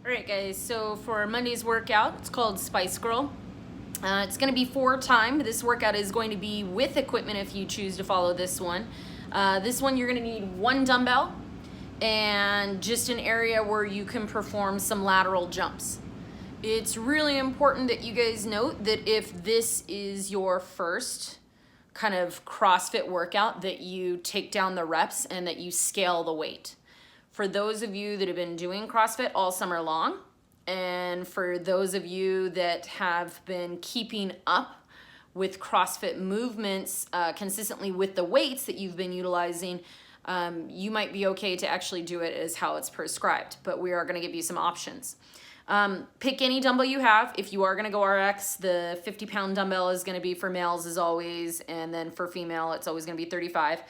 All right, guys, so for Monday's workout, it's called Spice Girl. It's going to be 4 times. This workout is going to be with equipment if you choose to follow this one. This one you're going to need 1 dumbbell and just an area where you can perform some lateral jumps. It's really important that you guys note that if this is your first kind of CrossFit workout, that you take down the reps and that you scale the weight. For those of you that have been doing CrossFit all summer long, and for those of you that have been keeping up with CrossFit movements consistently with the weights that you've been utilizing, you might be okay to actually do it as how it's prescribed, but we are going to give you some options. Pick any dumbbell you have. If you are going to go RX, the 50-pound dumbbell is going to be for males as always, and then for female, it's always going to be 35.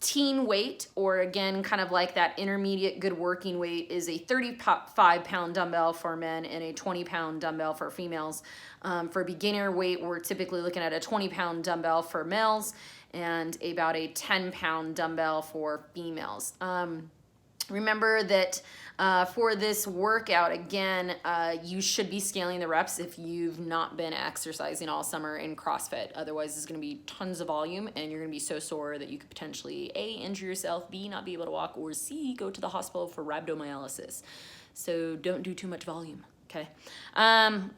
Teen weight, or again, kind of like that intermediate good working weight, is a 35-pound dumbbell for men and a 20-pound dumbbell for females. For beginner weight, we're typically looking at a 20-pound dumbbell for males and about a 10-pound dumbbell for females. Remember that for this workout, again, you should be scaling the reps if you've not been exercising all summer in CrossFit. Otherwise, it's going to be tons of volume, and you're going to be so sore that you could potentially A, injure yourself, B, not be able to walk, or C, go to the hospital for rhabdomyolysis. So don't do too much volume. Okay.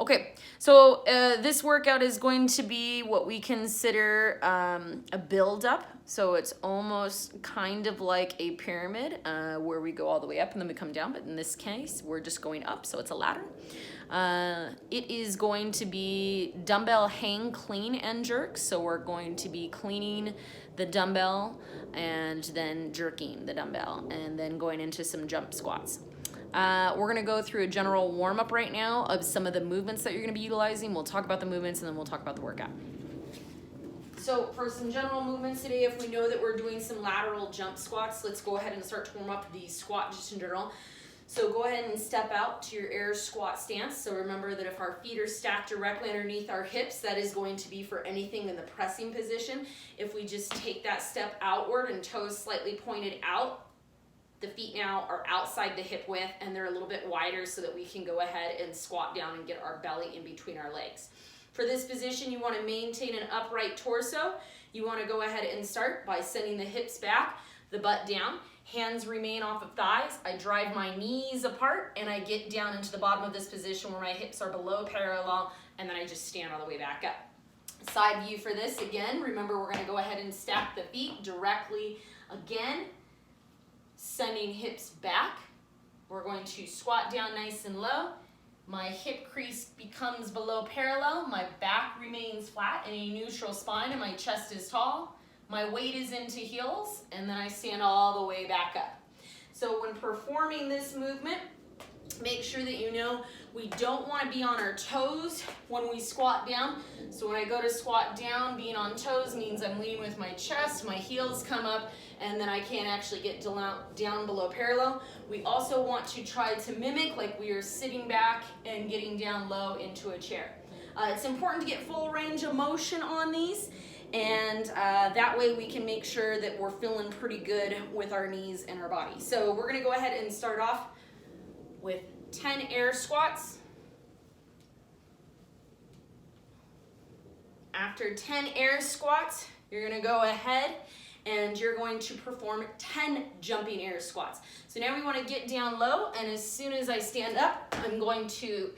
Okay. So this workout is going to be what we consider a build-up. So it's almost kind of like a pyramid where we go all the way up and then we come down. But in this case, we're just going up. So it's a ladder. It is going to be dumbbell hang, clean, and jerk. So we're going to be cleaning the dumbbell and then jerking the dumbbell and then going into some jump squats. We're going to go through a general warm-up right now of some of the movements that you're going to be utilizing. We'll talk about the movements and then we'll talk about the workout. So for some general movements today, if we know that we're doing some lateral jump squats, let's go ahead and start to warm up the squat just in general. So go ahead and step out to your air squat stance. So remember that if our feet are stacked directly underneath our hips, that is going to be for anything in the pressing position. If we just take that step outward and toes slightly pointed out, the feet now are outside the hip width and they're a little bit wider so that we can go ahead and squat down and get our belly in between our legs. For this position, you want to maintain an upright torso. You want to go ahead and start by sending the hips back, the butt down. Hands remain off of thighs. I drive my knees apart and I get down into the bottom of this position where my hips are below parallel, and then I just stand all the way back up. Side view for this, again, remember we're going to go ahead and stack the feet directly again. Sending hips back. We're going to squat down nice and low. My hip crease becomes below parallel. My back remains flat in a neutral spine and my chest is tall. My weight is into heels and then I stand all the way back up. So when performing this movement, make sure that you know we don't want to be on our toes when we squat down. So when I go to squat down, being on toes means I'm leaning with my chest, my heels come up, and then I can't actually get down below parallel. We also want to try to mimic like we are sitting back and getting down low into a chair. It's important to get full range of motion on these, and that way we can make sure that we're feeling pretty good with our knees and our body. So we're going to go ahead and start off with 10 air squats. After 10 air squats, you're going to go ahead and you're going to perform 10 jumping air squats. So now we want to get down low, and as soon as I stand up, I'm going to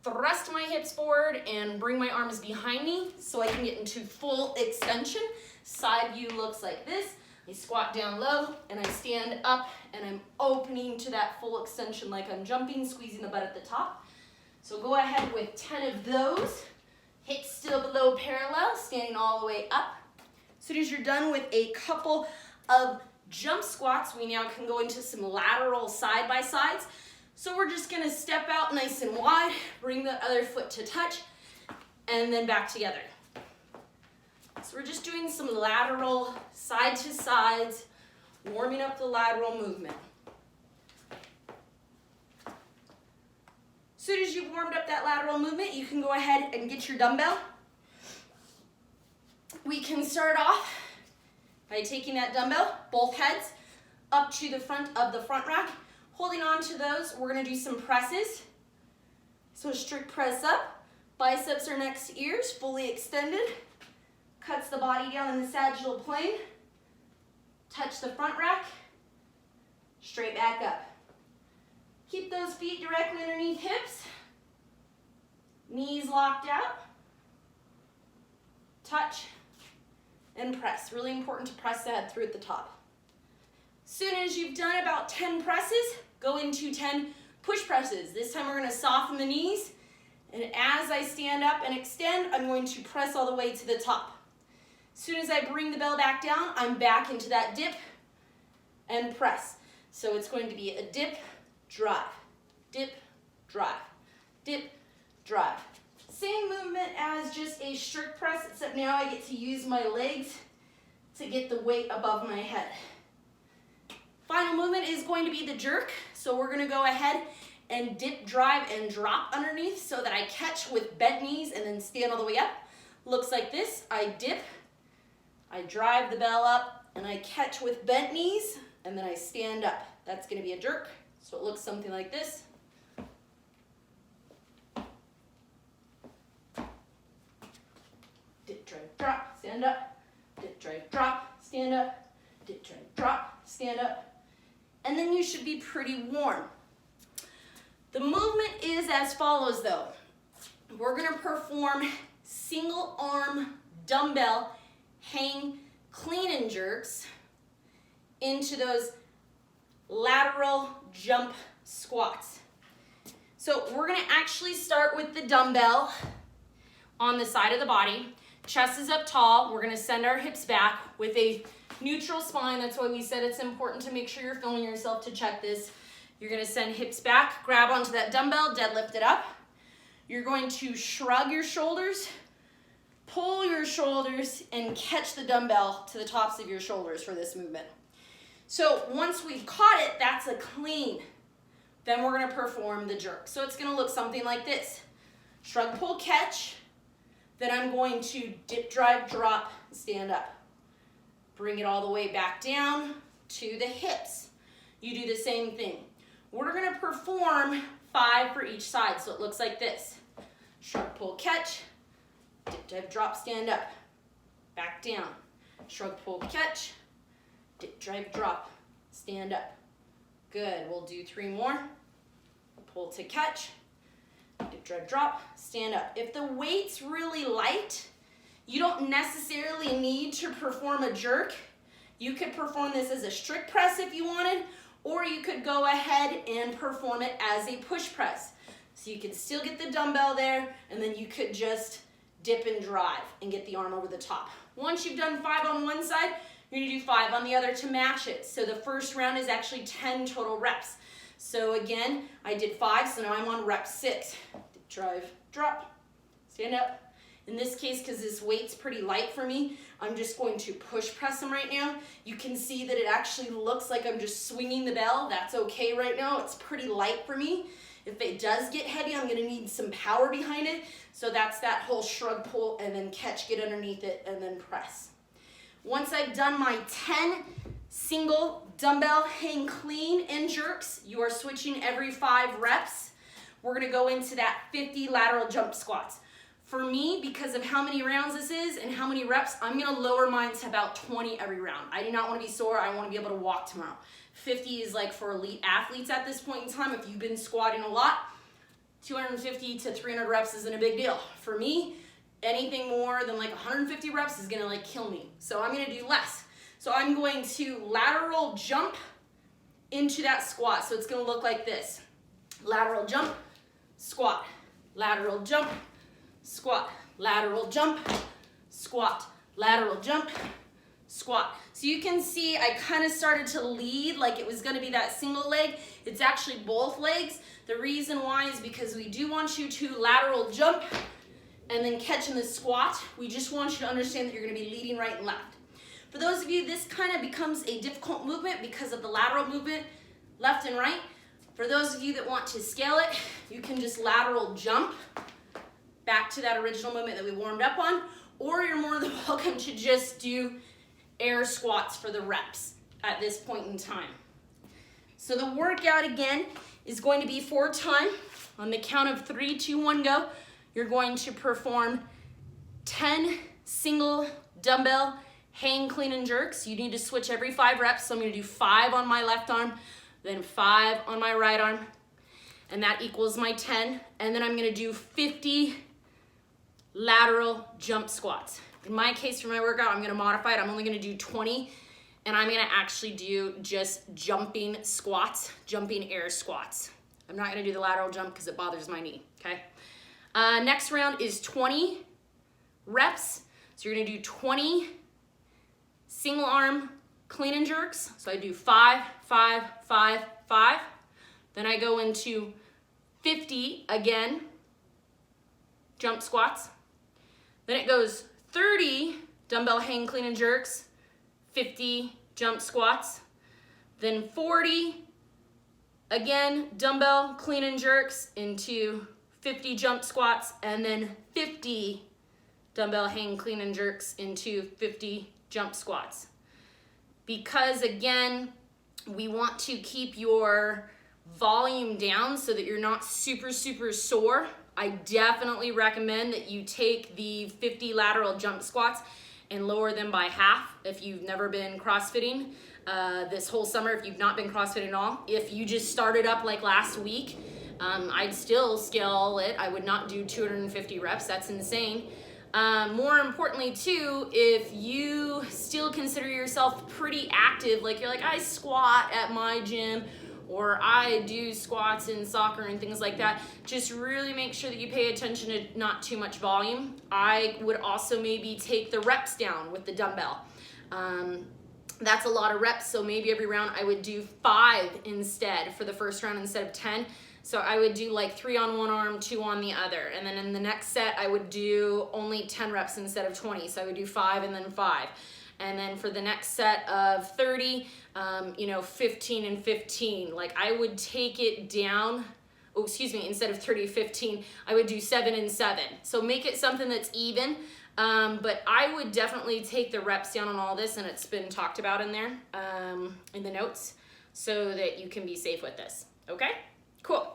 thrust my hips forward and bring my arms behind me so I can get into full extension. Side view looks like this. I squat down low and I stand up and I'm opening to that full extension like I'm jumping, squeezing the butt at the top. So go ahead with 10 of those. Hips still below parallel, standing all the way up. As soon as you're done with a couple of jump squats, we now can go into some lateral side-by-sides. So we're just gonna step out nice and wide, bring the other foot to touch, and then back together. So we're just doing some lateral side to sides, warming up the lateral movement. As soon as you've warmed up that lateral movement, you can go ahead and get your dumbbell. We can start off by taking that dumbbell, both heads, up to the front of the front rack, Holding on to those, we're gonna do some presses. So strict press up, biceps are next to ears, fully extended. Cuts the body down in the sagittal plane. Touch the front rack, straight back up. Keep those feet directly underneath hips. Knees locked out. Touch and press. Really important to press the head through at the top. Soon as you've done about 10 presses, go into 10 push presses. This time we're going to soften the knees. And as I stand up and extend, I'm going to press all the way to the top. As soon as I bring the bell back down, I'm back into that dip and press. So it's going to be a dip, drive, dip, drive, dip, drive. Same movement as just a strict press, except now I get to use my legs to get the weight above my head. Final movement is going to be the jerk. So we're going to go ahead and dip, drive, and drop underneath so that I catch with bent knees and then stand all the way up. Looks like this. I dip, I drive the bell up, and I catch with bent knees, and then I stand up. That's going to be a jerk. So it looks something like this. Dip, drive, drop, stand up. Dip, drive, drop, stand up. Dip, drive, drop, stand up. And then you should be pretty warm. The movement is as follows though. We're going to perform single arm dumbbell hang clean and jerks into those lateral jump squats. So we're going to actually start with the dumbbell on the side of the body. Chest is up tall. We're going to send our hips back with a neutral spine. That's why we said it's important to make sure you're filming yourself to check this. You're going to send hips back, grab onto that dumbbell, deadlift it up. You're going to shrug your shoulders, pull your shoulders, and catch the dumbbell to the tops of your shoulders for this movement. So once we've caught it, that's a clean. Then we're going to perform the jerk. So it's going to look something like this. Shrug, pull, catch. Then I'm going to dip, drive, drop, stand up. Bring it all the way back down to the hips. You do the same thing. We're going to perform 5 for each side, so it looks like this. Shrug, pull, catch, dip, dive, drop, stand up, back down. Shrug, pull, catch, dip, drive, drop, stand up. Good, we'll do 3 more. Pull to catch, dip, drive, drop, stand up. If the weight's really light, you don't necessarily need to perform a jerk. You could perform this as a strict press if you wanted, or you could go ahead and perform it as a push press. So you can still get the dumbbell there, and then you could just dip and drive and get the arm over the top. Once you've done 5 on one side, you're gonna do 5 on the other to match it. So the first round is actually 10 total reps. So again, I did 5, so now I'm on rep 6. Dip, drive, drop, stand up. In this case, because this weight's pretty light for me, I'm just going to push press them right now. You can see that it actually looks like I'm just swinging the bell. That's okay right now. It's pretty light for me. If it does get heavy, I'm going to need some power behind it. So that's that whole shrug, pull, and then catch, get underneath it, and then press. Once I've done my 10 single dumbbell hang clean and jerks, you are switching every 5 reps. We're going to go into that 50 lateral jump squats. For me, because of how many rounds this is and how many reps, I'm going to lower mine to about 20 every round. I do not want to be sore. I want to be able to walk tomorrow. 50 is like for elite athletes at this point in time. If you've been squatting a lot, 250 to 300 reps isn't a big deal. For me, anything more than like 150 reps is going to like kill me. So I'm going to do less. So I'm going to lateral jump into that squat. So it's going to look like this. Lateral jump, squat, lateral jump, squat, lateral jump, squat, lateral jump, squat. So you can see I kind of started to lead like it was going to be that single leg. It's actually both legs. The reason why is because we do want you to lateral jump and then catch in the squat. We just want you to understand that you're going to be leading right and left. For those of you, this kind of becomes a difficult movement because of the lateral movement, left and right. For those of you that want to scale it, you can just lateral jump back to that original movement that we warmed up on, or you're more than welcome to just do air squats for the reps at this point in time. So the workout again is going to be 4 times. On the count of 3, 2, 1, go. You're going to perform 10 single dumbbell hang, clean, and jerks. You need to switch every 5 reps. So I'm gonna do 5 on my left arm, then 5 on my right arm, and that equals my 10. And then I'm gonna do 50 lateral jump squats. In my case, for my workout, I'm gonna modify it. I'm only gonna do 20, and I'm gonna actually do just jumping squats, jumping air squats. I'm not gonna do the lateral jump because it bothers my knee, okay? Next round is 20 reps. So you're gonna do 20 single arm clean and jerks. So I do 5, 5, 5, 5. Then I go into 50 again, jump squats. Then it goes 30 dumbbell hang, clean and jerks, 50 jump squats. Then 40, again, dumbbell clean and jerks into 50 jump squats, and then 50 dumbbell hang, clean and jerks into 50 jump squats. Because again, we want to keep your volume down so that you're not super, super sore. I definitely recommend that you take the 50 lateral jump squats and lower them by half if you've never been CrossFitting this whole summer, if you've not been CrossFitting at all. If you just started up like last week, I'd still scale it. I would not do 250 reps, that's insane. More importantly too, if you still consider yourself pretty active, like you're like, I squat at my gym, or I do squats in soccer and things like that, just really make sure that you pay attention to not too much volume. I would also maybe take the reps down with the dumbbell. That's a lot of reps, so maybe every round I would do 5 instead for the first round instead of 10. So I would do like 3 on one arm, 2 on the other. And then in the next set, I would do only 10 reps instead of 20. So I would do 5 and then 5. And then for the next set of 30, 15 and 15. Like I would take it down, instead of 30, 15, I would do 7 and 7. So make it something that's even. But I would definitely take the reps down on all this, and it's been talked about in there, in the notes, so that you can be safe with this. Okay? Cool.